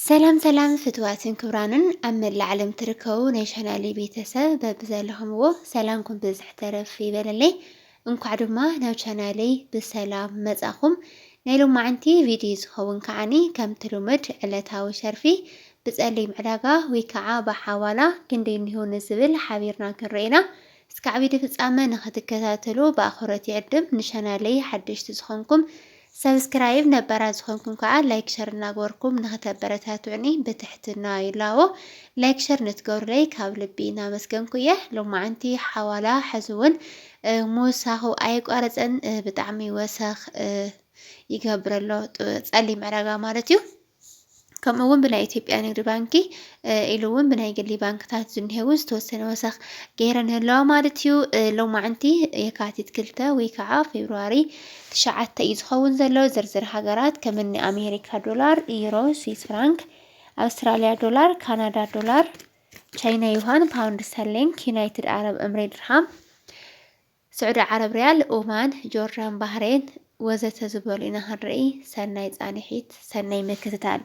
ሰላም ሰላም ፍትዋትን ክብራንን ኣብ العالم ትርከቡ ናይ ቻናሌ ቤተሰብ በብዘለኹምዎ ሰላምኩም ብዝሕ ተረፍ ይበለለይ እንኳዕ ድማ ናብ ቻናሌይ ብሰላም መጻኹም ናይ ሎማዓንቲ ቪድዮ ዝኸውን ከዓኒ ከምቲ ልሙድ ዕለታዊ ሸርፊ ብጸሊም ዕዳጋ ወይ ከዓ በሓዋላ ክንደይ እንሂው ንዝብል ሓቢርና ክንርኢና እስካዕ ቪድዮ ፍጻመ ንኽትከታተሉ በኣኽብሮት ይዕድም ንቻናሌይ ሓድሽቲ ዝኾንኩም ሰብስክራይብ ነባራት ዝኾንኩም ከዓ ላይክ ሸር እናገበርኩም ንኽተበረታትዑኒ ብትሕትና ይላዎ ላይክ ሸር ንትገብሩለይ ካብ ልቢ እናመስገንኩ እየ ሎማዓንቲ ሓዋላ ሕዚ እውን ምውሳኹ ኣይቋረፀን ብጣዕሚ ወሰኽ ይገብረሎ ጸሊም ዕዳጋ ማለት እዩ ከምኡውን ብናይ ኢትዮጵያ ንግዲ ባንኪ ኢሉ እውን ብናይ ግሊ ባንክታት ዝንሄው ዝተወሰነ ወሰኽ ገይረን ኣለዋ ማለት እዩ ሎማዓንቲ የካቲት 2 ወይ ከዓ ፌብሩዋሪ 9 እዩ ዝኸውን ዘሎ ዝርዝር ሃገራት ከምኒ ኣሜሪካ ዶላር ዩሮ ስዊስ ፍራንክ ኣውስትራልያ ዶላር ካናዳ ዶላር ቻይና ዩዋን ፓውንድ ስተርሊንግ ዩናይትድ አረብ ኤምሬት ድርሃም سعودي عرب ريال اومان جوردان بحرين ወዘተ ዝበሉ ኢና ክንርኢ ሰናይ ጻኒሒት ሰናይ መክትታል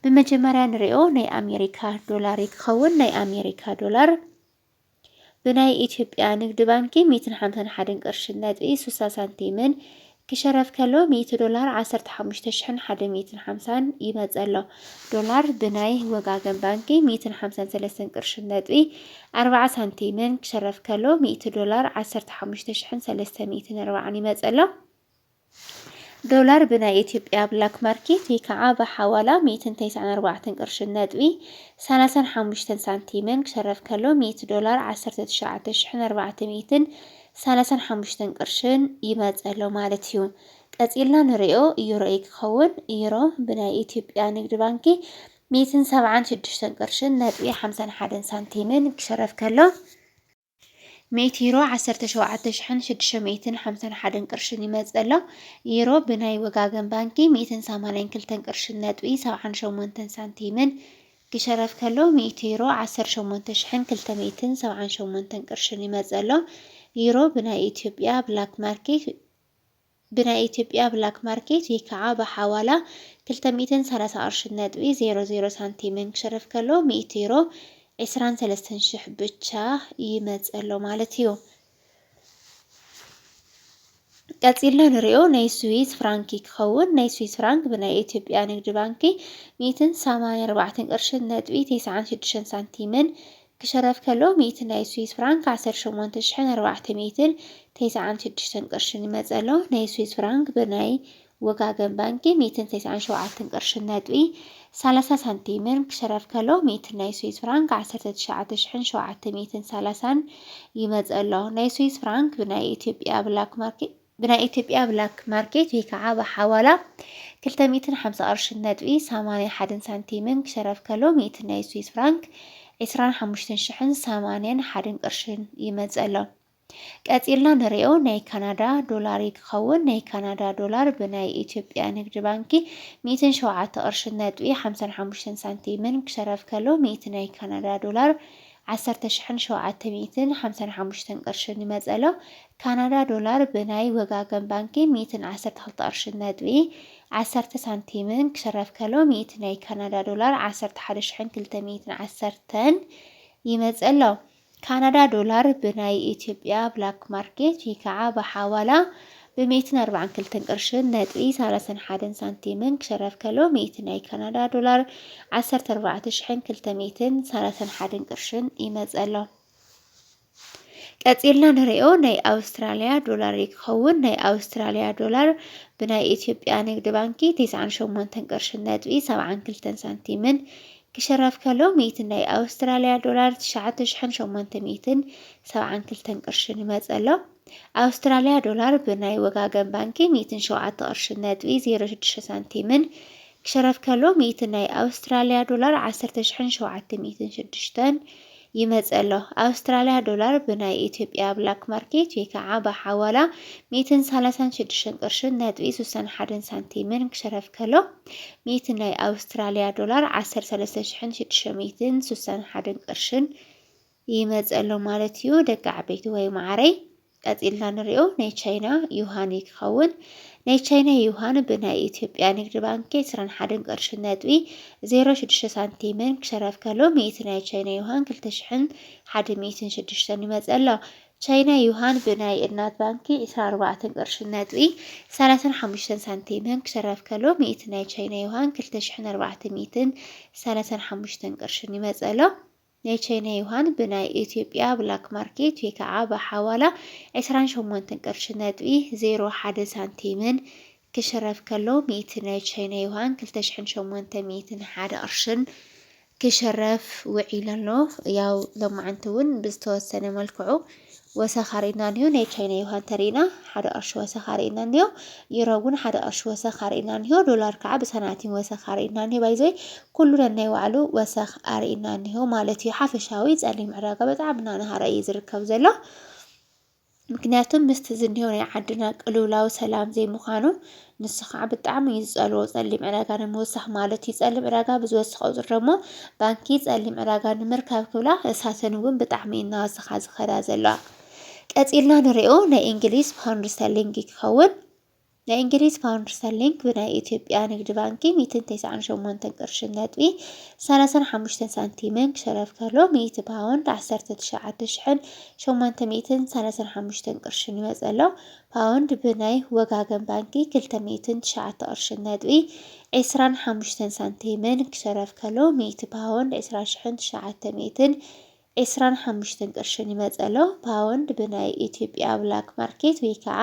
ብመጀመርያ ንሪኦ ናይ ኣሜሪካ ዶላር ይክኸውን ናይ ኣሜሪካ ዶላር ብናይ ኢትዮጵያ ንግዲ ባንኪ 151 ቅርሺ ነጥቢ 60 ሳንቲምን ክሸረፍ ከሎ 100 ዶላር 15150 ይመጸሎ ዶላር ብናይ ወጋገን ባንኪ 153 ቅርሺ ነጥቢ 40 ሳንቲምን ክሸረፍ ከሎ 100 ዶላር 15340 ይመጸሎ ዶላር ብናይ ኢትዮጵያ ብላክ ማርኬት ወይ ከዓ በሐዋላ 194 ቅርሺ ነጥቢ 35 ሳንቲምን ክሸረፍ ከሎ 100 ዶላር 19435 ቅርሽን ይመጸሎ ማለት እዩ ቀጺልና ንሪኦ ዩሮ ይክኸውን ዩሮ ብናይ ኢትዮጵያ ንግዲ ባንኪ 176 ቅርሺ ነጥቢ 51 ሳንቲምን ክሸረፍ ከሎ ሜትሮ 17651 ቅርሽን ይመጸሎ ዩሮ ብናይ ወጋገን ባንኪ 182 ቅርሺ ነጥቢ 78 ሳንቲምን ክሸረፍ ከሎ ሜትሮ 18278 ቅርሽን ይመጸሎ ዩሮ ብናይ ኢትዮጵያ ብላክ ማርኬት ወይ ከዓ በሐዋላ 230 ቅርሺ ነጥቢ 00 ሳንቲምን ክሸረፍ ከሎ ሜትሮ 23,000 ብቻ ይመጸሎ ማለት እዩ ቀጺልና ንሪኦ ናይ ስዊስ ፍራንክ ይክኸውን ናይ ስዊስ ፍራንክ ብናይ ኢትዮጵያ ንግዲ ባንኪ 184 ቅርሺ ነጥቢ 96 ሳንቲምን ክሸረፍ ከሎ 100 ናይ ስዊስ ፍራንክ 18496 ቅርሽን ይመጸሎ ናይ ስዊስ ፍራንክ ብናይ ወጋገን ባንኪ 197 ቅርሺ ነጥቢ 30 ሳንቲምን ክሸረፍ ከሎ 100 ናይ ስዊስ ፍራንክ 19730 ይመጸሎ ናይ ስዊስ ፍራንክ ብናይ ኢትዮጵያ ብላክ ማርኬት ወይ ከዓ በሐዋላ 250 ቅርሺ ነጥቢ 81 ሳንቲምን ክሸረፍ ከሎ 100 ናይ ስዊስ ፍራንክ 25081 ቅርሽን ይመጸሎ ቀጺልና ንሪኦ ናይ ካናዳ ዶላር ይክኸውን ናይ ካናዳ ዶላር ብናይ ኢትዮጵያ ንግዲ ባንኪ 107 ቅርሺ ነጥቢ 55 ሳንቲምን ክሸረፍ ከሎ 100 ናይ ካናዳ ዶላር 10,755 ቅርሽን ይመጸሎ ካናዳ ዶላር ብናይ ወጋገን ባንኪ 112 ቅርሺ ነጥቢ 10 ሳንቲምን ክሸረፍ ከሎ 100 ናይ ካናዳ ዶላር 11,210 ይመጸሎ ካናዳ ዶላር ብናይ ኢትዮጵያ ብላክ ማርኬት ወይ ከዓ በሐዋላ ብ142 ቅርሺ ነጥቢ 31 ሳንቲምን ክሸረፍ ከሎ 100 ናይ ካናዳ ዶላር 14,231 ቅርሽን ይመጸሎ ቀጺልና ንሪኦ ናይ ኣውስትራልያ ዶላር ይክኸውን ናይ ኣውስትራልያ ዶላር ብናይ ኢትዮጵያ ንግዲ ባንኪ 98 ቅርሺ ነጥቢ 72 ሳንቲምን ክሸረፍ ከሎ 100 ናይ ኣውስትራልያ ዶላር 9872 ቅርሽን ይመጸሎ ኣውስትራልያ ዶላር ብናይ ወጋገን ባንኪ 107 ቅርሺ ነጥቢ 06 ሳንቲምን ክሸረፍ ከሎ 100 ናይ ኣውስትራልያ ዶላር 10,706 ይመጸሎ ኣውስትራልያ ዶላር ብናይ ኢትዮጵያ ብላክ ማርኬት ወይ ከዓ በሐዋላ 136 ቅርሺ ነጥቢ 61 ሳንቲምን ክሸረፍ ከሎ 100 ናይ ኣውስትራልያ ዶላር 13,661 ቅርሽን ይመጸሎ ማለት እዩ ደቂ ዓበይቲ ወይ ማዕረይ ቀጺልና ንሪኦ ናይ ቻይና ዩዋን ይክኸውን ናይ ቻይና ዩሃን ብናይ ኢትዮጵያ ንግዲ ባንኪ 21 ቅርሺ ነጥቢ 06 ሳንቲምን ክሸረፍ ከሎ 100 ናይ ቻይና ዩሃን 2106 ይመጽእ ኣሎ። ቻይና ዩሃን ብናይ እናት ባንኪ 24 ቅርሺ ነጥቢ 35 ሳንቲምን ክሸረፍ ከሎ 100 ናይ ቻይና ዩሃን 2435 ቅርሺ ይመጽእ ኣሎ። ናይ ቻይና ዩሃን ብናይ ኢትዮጵያ ብላክ ማርኬት ወይ ከዓ ብሓዋላ 28 ቅርሺ ነጥቢ 01 ሳንቲምን ክሽረፍ ከሎ 100 ናይ ቻይና ዩሃን 2801 ቅርሽን ክሽረፍ ውዒሉ ኣሎ። ያው ሎማዓንቲ እውን ብዝተወሰነ መልክዑ ወሰኻሪና እንሄው ናይ ቻይና ዩሃን ተሪና ሓደ ቅርሺ ወሰኻሪና እንሄው ዩሮ እውን ሓደ ቅርሺ ወሰኻሪና እንሄው ዶላር ከዓ ብሰናቲም ወሰኻሪና እንሄው ባይዘይ ኩሉ ነናይ ባዕሉ ወሰኽ አሪና እንሄው ማለት እዩ። ሓፈሻዊ ጸሊም ዕዳጋ በጣም እናናሃረ እዩ ዝርከብ ዘሎ ምክንያቱም ምስቲ ዝንሄው ናይ ዓድና ቅልውላው ሰላም ዘይምዃኑ ንሱ ከዓ ብጣዕሚ እዩ ዝጸልዎ ጸሊም ዕዳጋ ንምውሳኽ ማለት እዩ። ጸሊም ዕዳጋ ብዝወስኽ ቁፅሪ ደሞ ባንኪ ጸሊም ዕዳጋ ንምርካብ ክብላ እሳተን እውን ብጣዕሚ እናወስኻ ዝኸዳ ዘለዋ። ቀፂልና ንሪኦ ናይ እንግሊዝ ፓውንድ ስተርሊንግ ክኸውን ናይ እንግሊዝ ፓውንድ ስተርሊንግ ብናይ ኢትዮጵያ ንግዲ ባንኪ 198 ቅርሺ ነጥቢ 35 ሳንቲምን ክሸረፍ ከሎ 100 ፓውንድ 19835 ቅርሺ ይመጽእ ኣሎ። ፓውንድ ብናይ ወጋገን ባንኪ 209 ቅርሺ ነጥቢ 25 ሳንቲምን ክሸረፍ ከሎ 100 ፓውንድ 20925 ቅርሺ ይመጽእ ኣሎ። ፓውንድ ብናይ ኢትዮጵያ ብላክ ማርኬት ወይ ከዓ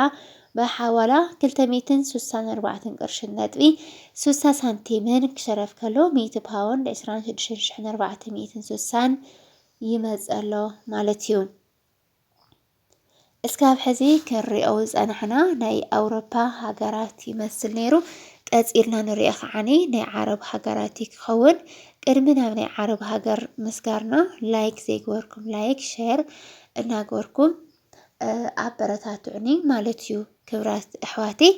በሐዋላ 264 ቅርሺ ነጥቢ 60 ሳንቲምን ክሸረፍ ከሎ 100 ፓውንድ 26460 ይመጽእ ኣሎ ማለት እዩ። እስካብ ሕዚ ክንሪኦ ዝጸናሕና ናይ ኣውሮፓ ሃገራት ይመስል ነይሩ። ቀፂልና ንሪኦ ከዓኒ ናይ ዓረብ ሃገራት ክኸውን ቅድሚ ናብ ናይ ዓረብ ሃገር ምስጋርና ላይክ ዘይገበርኩም ላይክ ሼር እናገበርኩም ኣበረታትዑኒ ማለት እዩ። ክብራት ኣሕዋተይ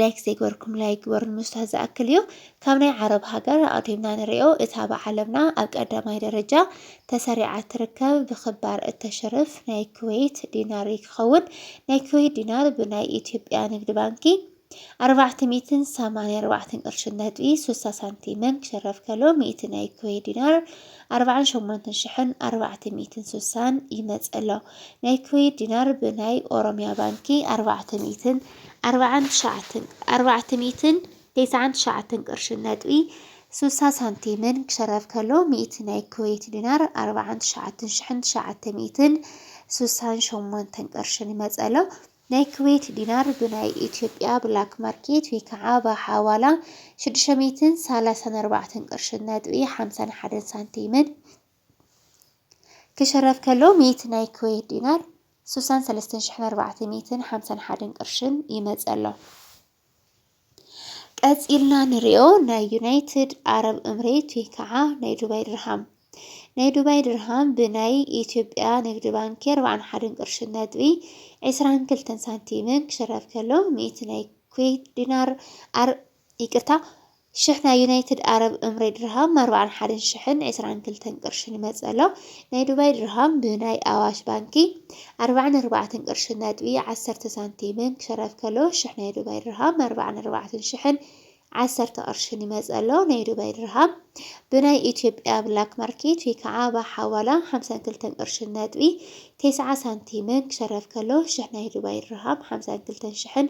ላይክ ዘይገበርኩም ላይክ ግበሩ ንምስታት ዝኣክል እዩ። ካብ ናይ ዓረብ ሃገር ኣቅዲምና ንሪኦ እታ ብዓለምና ኣብ ቀዳማይ ደረጃ ተሰሪዓ ትርከብ ብክባር እተሽርፍ ናይ ኩዌት ዲናር ክኸውን ናይ ኩዌት ዲናር ብናይ ኢትዮጵያ ንግዲ ባንኪ 484 ቅርሺ ነጥቢ 60 ሳንቲምን ክሸረፍ ከሎ 100 ናይ ኩዌት ዲናር 48460 ይመጽእ ኣሎ። ናይ ኩዌት ዲናር ብናይ ኦሮሚያ ባንኪ 499 ቅርሺ ነጥቢ 60 ሳንቲምን ክሸረፍ ከሎ 100 ናይ ኩዌት ዲናር 49968 ቅርሺ ይመጽእ ኣሎ። ናይ ኩዌት ዲናር ብናይ ኢትዮጵያ ብላክ ማርኬት ወይ ከዓ በሐዋላ 634 ቅርሺ ነጥቢ 51 ሳንቲምን ክሸረፍ ከሎ 100 ናይ ኩዌት ዲናር 63451 ቅርሽን ይመጽእ ኣሎ። ቀፂልና ንሪኦ ናይ ዩናይትድ አረብ ኤምሬት ወይ ከዓ ናይ ዱባይ ድርሃም ናይ ዱባይ ድርሃም ብናይ ኢትዮጵያ ንግዲ ባንኪ 41 ቅርሺ ነጥቢ 22 ሳንቲምን ክሸረፍ ከሎ 100 ናይ ኩዌት ዲናር ይቅርታ ሽሕ ናይ ዩናይትድ አረብ ኤምሬት ድርሃም 41,022 ቅርሺ ይመጽእ ኣሎ። ናይ ዱባይ ድርሃም ብናይ ኣዋሽ ባንኪ 44 ቅርሺ ነጥቢ 10 ሳንቲምን ክሸረፍ ከሎ ሽሕ ናይ ዱባይ ድርሃም 44,010 ቅርሺ ይመጽእ ኣሎ። ናይ ዱባይ ድርሃም ብናይ ኢትዮጵያ ብላክ ማርኬት ወይ ከዓ በሐዋላ 52 ቅርሺ ነጥቢ 90 ሳንቲምን ክሸረፍ ከሎ ሽሕ ናይ ዱባይ ድርሃም 52,000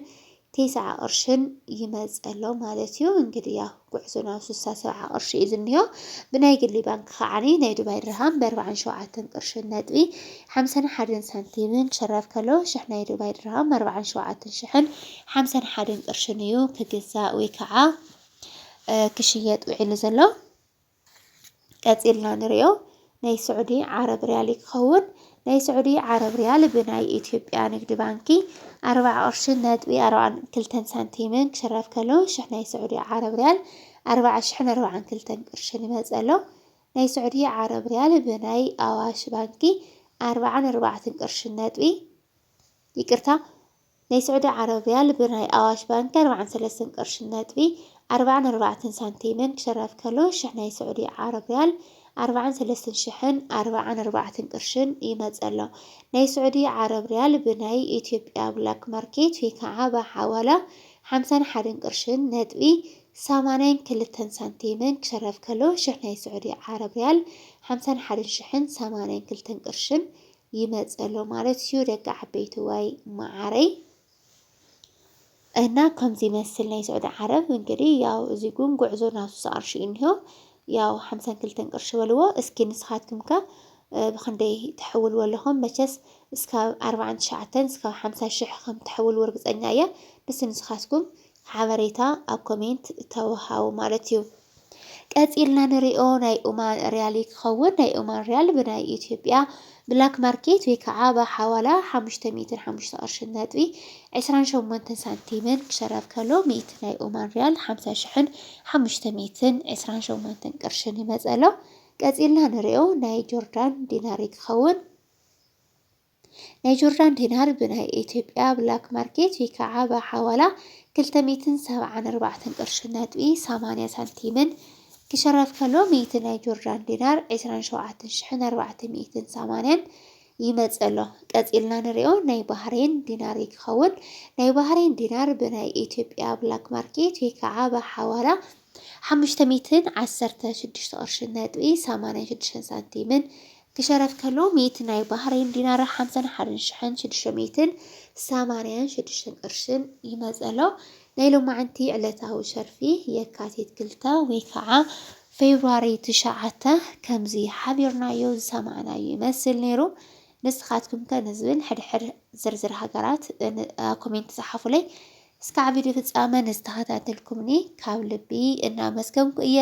9 ቅርሽን ይመጽእ ኣሎ ማለት እዩ። እንግዲህ ያው ጉዕዞና 67 ቅርሺ እዩ ዝኒሆ። ብናይ ግሊ ባንክ ከዓኒ ናይ ዱባይ ድርሃም ብ47 ቅርሺ ነጥቢ 51 ሳንቲምን ክሸረፍ ከሎ ሽሕ ናይ ዱባይ ድርሃም 47,051 ቅርሽን እዩ ክግዛእ ወይ ከዓ ክሽየጥ ውዒሉ ዘሎ። ቀፂልና ንሪኦ ናይ ስዑዲ ዓረብ ሪያል ክኸውን ናይ ስዑዲ ዓረብ ሪያል ብናይ ኢትዮጵያ ንግዲ ባንኪ 40 ቅርሺ ነጥቢ 42 ሳንቲምን ክሸረፍ ከሎ ሽሕ ናይ ስዑዲ ዓረብ ሪያል 40,042 ቅርሺን ይመጽእ ኣሎ። ናይ ስዑዲ ዓረብ ሪያል ብናይ ኣዋሽ ባንኪ 44 ቅርሺ ነጥቢ ይቅርታ ናይ ስዑዲ ዓረብ ሪያል ብናይ ኣዋሽ ባንኪ 43 ቅርሺ ነጥቢ 44 ሳንቲምን ክሸረፍ ከሎ ሽሕ ናይ ስዑዲ ዓረብ ሪያል 43,044 ቅርሽን ይመጽእ ኣሎ። ናይ ስዑዲ ዓረብ ሪያል ብናይ ኢትዮጵያ ብላክ ማርኬት ወይ ከዓ በሐዋላ 51 ቅርሽን ነጥቢ 82 ሳንቲምን ክሸረፍ ከሎ ሽሕ ናይ ስዑዲ ዓረብ ሪያል 51,082 ቅርሽን ይመጸሎ ማለት እዩ። ደቂ ዓበይቲ ወይ ማዓረይ እና ከምዚ መስል ናይ ስዑዲ ዓረብ እንግዲህ ያው እዚ ጉዕዞ ናቱ ዝቅርሽ እንሆ ያው 52 ቅርሺ በልዎ። እስኪ ንስኻትኩም ከ ብክንደይ ትሕውልዎ ኣለኹም? መቸስ እስካብ 49 እስካብ 50 ሽሕ ከም ትሕውልዎ ርግፀኛ እየ። ንስኻትኩም ሓበሬታ ኣብ ኮሜንት ተወሃቡ ማለት እዩ። ቀፂልና ንሪኦ ናይ ኦማን ሪያል ክኸውን ናይ ኦማን ሪያል ብናይ ኢትዮጵያ ብላክ ማርኬት ወይ ከዓ ብሓዋላ 505 ቅርሽን ነጥቢ 28 ሳንቲምን ክሸረፍ ከሎ 100 ናይ ኦማን ሪያል 50,528 ቅርሽን ይመጸሎ። ቀፂልና ንሪኦ ናይ ጆርዳን ዲናር ክኸውን ናይ ጆርዳን ዲናር ብናይ ኢትዮጵያ ብላክ ማርኬት ወይ ከዓ ብሓዋላ 274 ቅርሽን ነጥቢ 80 ሳንቲምን ክሸረፍ ከሎ 100 ናይ ጆርዳን ዲናር 27,480 ይመጸሎ። ቀፂልና ንሪኦ ናይ ባህሬን ዲናር ክኸውን ናይ ባህሬን ዲናር ብናይ ኢትዮጵያ ብላክ ማርኬት ወይ ከዓ ብሓዋላ 516 ቅርሽን ነጥቢ 86 ሳንቲምን ክሸረፍ ከሎ 100 ናይ ባህሬን ዲናር 51,686 ቅርሽን ይመጸሎ። ናይ ሎማዓንቲ ዕለታዊ ሸርፊ የካቲት 2 ወይ ከዓ ፌብሩዋሪ 9 ከምዚ ሓቢርናዮ ዝሰማዕናዮ ይመስል ነይሩ። ንስኻትኩም ከ ንዝብል ሕድሕድ ዝርዝር ሃገራት ኮሜንት ጻሓፉለይ። እስካብ ቪድዮ ፍጻመ ንዝተኸታተልኩምኒ ካብ ልቢ እናመስገንኩ እየ።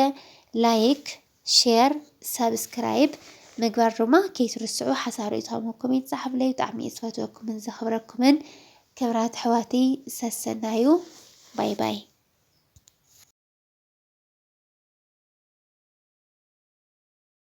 ላይክ፣ ሼር፣ ሰብስክራይብ ምግባር ድማ ከይትርስዑ ሓሳሪቶም ኮሜንት ጻሓፉለይ። ብጣዕሚ ዝፈትወኩምን ዘኽብረኩምን ክብራት ኣሕዋተይ ሰሰናዩ። ባይ ባይ